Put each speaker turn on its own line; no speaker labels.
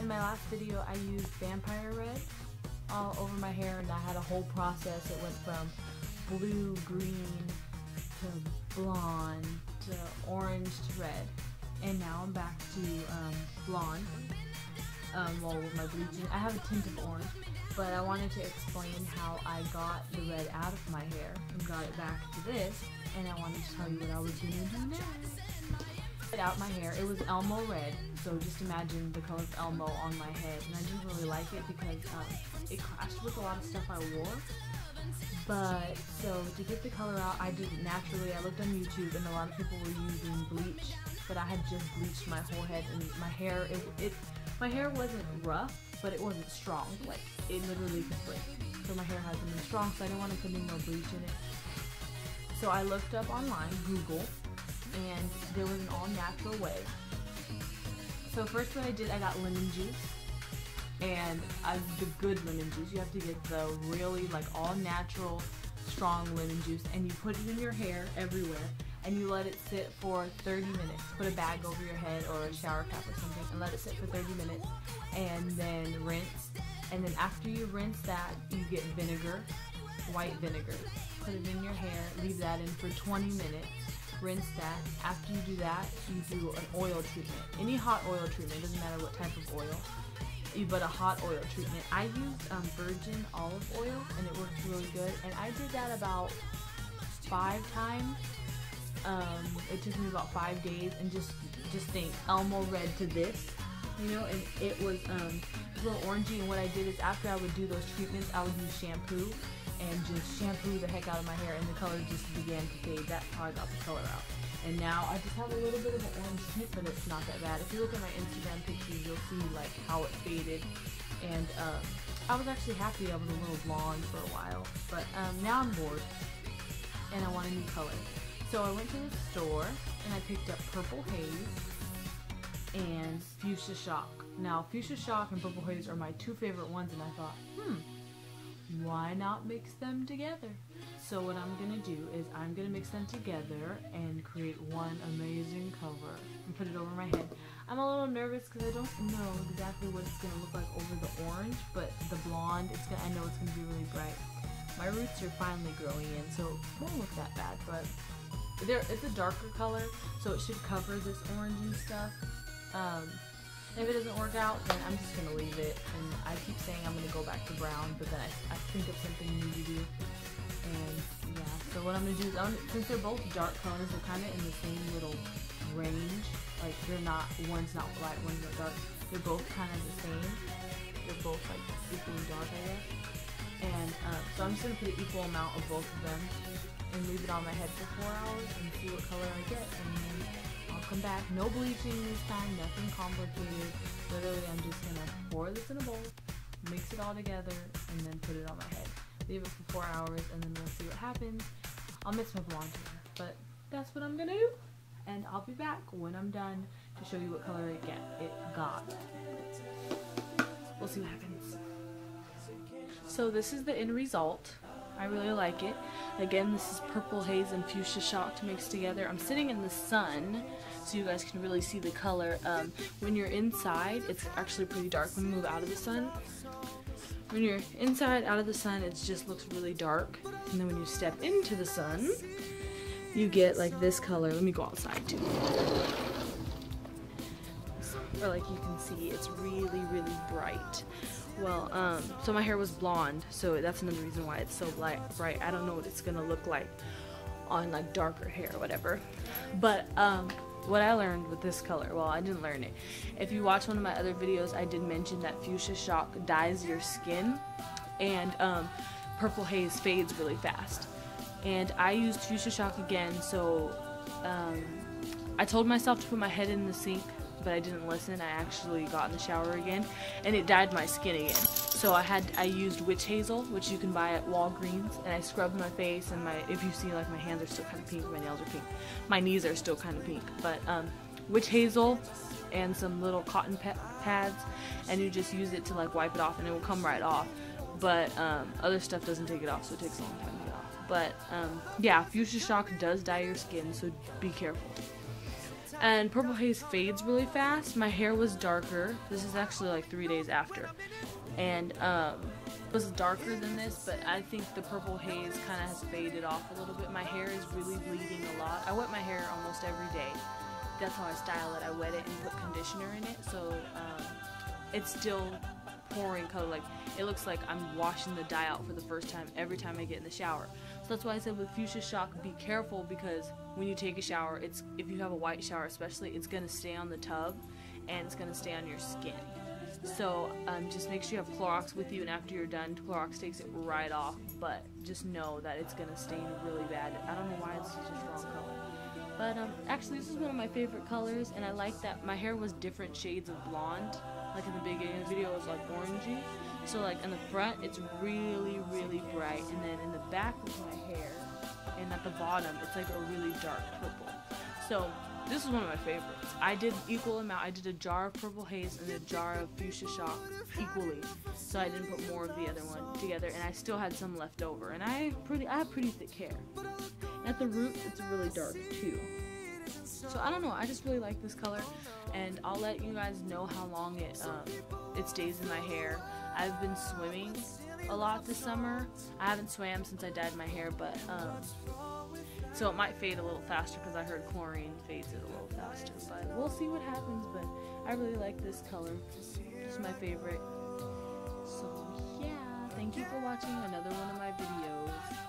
my last video, I used vampire red all over my hair, and I had a whole process. It went from blue, green, to blonde, to orange, to red. And now I'm back to blonde. Well, with my bleaching, I have a tint of orange, but I wanted to explain how I got the red out of my hair and got it back to this, and I wanted to tell you what I was going to do next. Out my hair, it was Elmo red, so just imagine the color of Elmo on my head, and I didn't really like it because it clashed with a lot of stuff I wore. But so to get the color out, I did it naturally. I looked on YouTube, and a lot of people were using bleach, but I had just bleached my whole head, and my hair my hair wasn't rough, but it wasn't strong. Like, it literally could break. So my hair hasn't been strong, so I didn't want to put any more bleach in it. So I looked up online, Google, and there was an all-natural way. So first what I did, I got lemon juice, and the good lemon juice. You have to get the really like all-natural, strong lemon juice, and you put it in your hair everywhere, and you let it sit for 30 minutes. Put a bag over your head or a shower cap or something, and let it sit for 30 minutes, and then rinse. And then after you rinse that, you get vinegar, white vinegar. Put it in your hair, leave that in for 20 minutes. Rinse that. After you do that, you do an oil treatment. Any hot oil treatment, doesn't matter what type of oil, but a hot oil treatment. I used virgin olive oil, and it worked really good. And I did that about 5 times. It took me about 5 days, and just think Elmo red to this, you know. And it was a little orangey. And what I did is, after I would do those treatments, I would use shampoo and just shampoo the heck out of my hair, and the color just began to fade. That's how I got the color out. And now I just have a little bit of an orange tint, but it's not that bad. If you look at my Instagram pictures, you'll see like how it faded. And I was actually happy I was a little blonde for a while, but now I'm bored and I want a new color. So I went to the store and I picked up Purple Haze and Fuchsia Shock. Now Fuchsia Shock and Purple Haze are my 2 favorite ones, and I thought, why not mix them together? So what I'm gonna do is I'm gonna mix them together and create one amazing cover and put it over my head. I'm a little nervous because I don't know exactly what it's gonna look like over the orange, but the blonde, I know it's gonna be really bright. My roots are finally growing in, so it won't look that bad, but it's a darker color, so it should cover this orange and stuff. If it doesn't work out, then I'm just gonna leave it. And I keep saying I'm gonna go back to brown, but then I think of something new to do. And yeah, so what I'm gonna do is, since they're both dark colors, they're kind of in the same little range. Like, they're not, one's not light, one's not dark. They're both kind of the same. They're both like equally dark, I guess. And so I'm just gonna put an equal amount of both of them and leave it on my head for 4 hours and see what color I get. And then I'll come back. No bleaching this time, nothing complicated. Literally, I'm just gonna pour this in a bowl, mix it all together, and then put it on my head. Leave it for 4 hours, and then we'll see what happens. I'll mix my blonde hair, but that's what I'm gonna do. And I'll be back when I'm done to show you what color it got. We'll see what happens. So this is the end result. I really like it. Again, this is Purple Haze and Fuchsia Shock mixed together. I'm sitting in the sun, so you guys can really see the color. When you're inside, it's actually pretty dark. When you move out of the sun, when you're inside, out of the sun, it just looks really dark. And then when you step into the sun, you get like this color. Let me go outside too. Or like you can see, it's really, really bright. Well, so my hair was blonde, so that's another reason why it's so bright. I don't know what it's gonna look like on like darker hair or whatever. But what I learned with this color, well, I didn't learn it. If you watch one of my other videos, I did mention that Fuchsia Shock dyes your skin, and Purple Haze fades really fast. And I used Fuchsia Shock again, so I told myself to put my head in the sink, but I didn't listen. I actually got in the shower again, and it dyed my skin again. So I used witch hazel, which you can buy at Walgreens, and I scrubbed my face, and if you see, like, my hands are still kind of pink, my nails are pink, my knees are still kind of pink, but witch hazel and some little cotton pads, and you just use it to like wipe it off, and it will come right off. But other stuff doesn't take it off, so it takes a long time to get off. But yeah, Fuchsia Shock does dye your skin, so be careful. And Purple Haze fades really fast. My hair was darker. This is actually like 3 days after. And it was darker than this, but I think the Purple Haze kind of has faded off a little bit. My hair is really bleeding a lot. I wet my hair almost every day. That's how I style it. I wet it and put conditioner in it, so it's still pouring color. Like, it looks like I'm washing the dye out for the first time every time I get in the shower. So that's why I said with Fuchsia Shock, be careful, because when you take a shower, if you have a white shower especially, it's going to stay on the tub and it's going to stay on your skin. So just make sure you have Clorox with you, and after you're done, Clorox takes it right off, but just know that it's going to stain really bad. I don't know why it's such a strong color. But actually, this is one of my favorite colors, and I like that my hair was different shades of blonde. Like in the beginning of the video, it was like orangey. So like in the front, it's really, really bright, and then in the back of my hair, and at the bottom, it's like a really dark purple. So this is one of my favorites. I did equal amount. I did a jar of Purple Haze and a jar of Fuchsia Shock equally. So I didn't put more of the other one together, and I still had some left over. And I have pretty thick hair. At the root, it's really dark too. So I don't know, I just really like this color, and I'll let you guys know how long it stays in my hair. I've been swimming a lot this summer. I haven't swam since I dyed my hair, but so it might fade a little faster because I heard chlorine fades it a little faster, but we'll see what happens. But I really like this color. It's my favorite. So yeah, thank you for watching another one of my videos.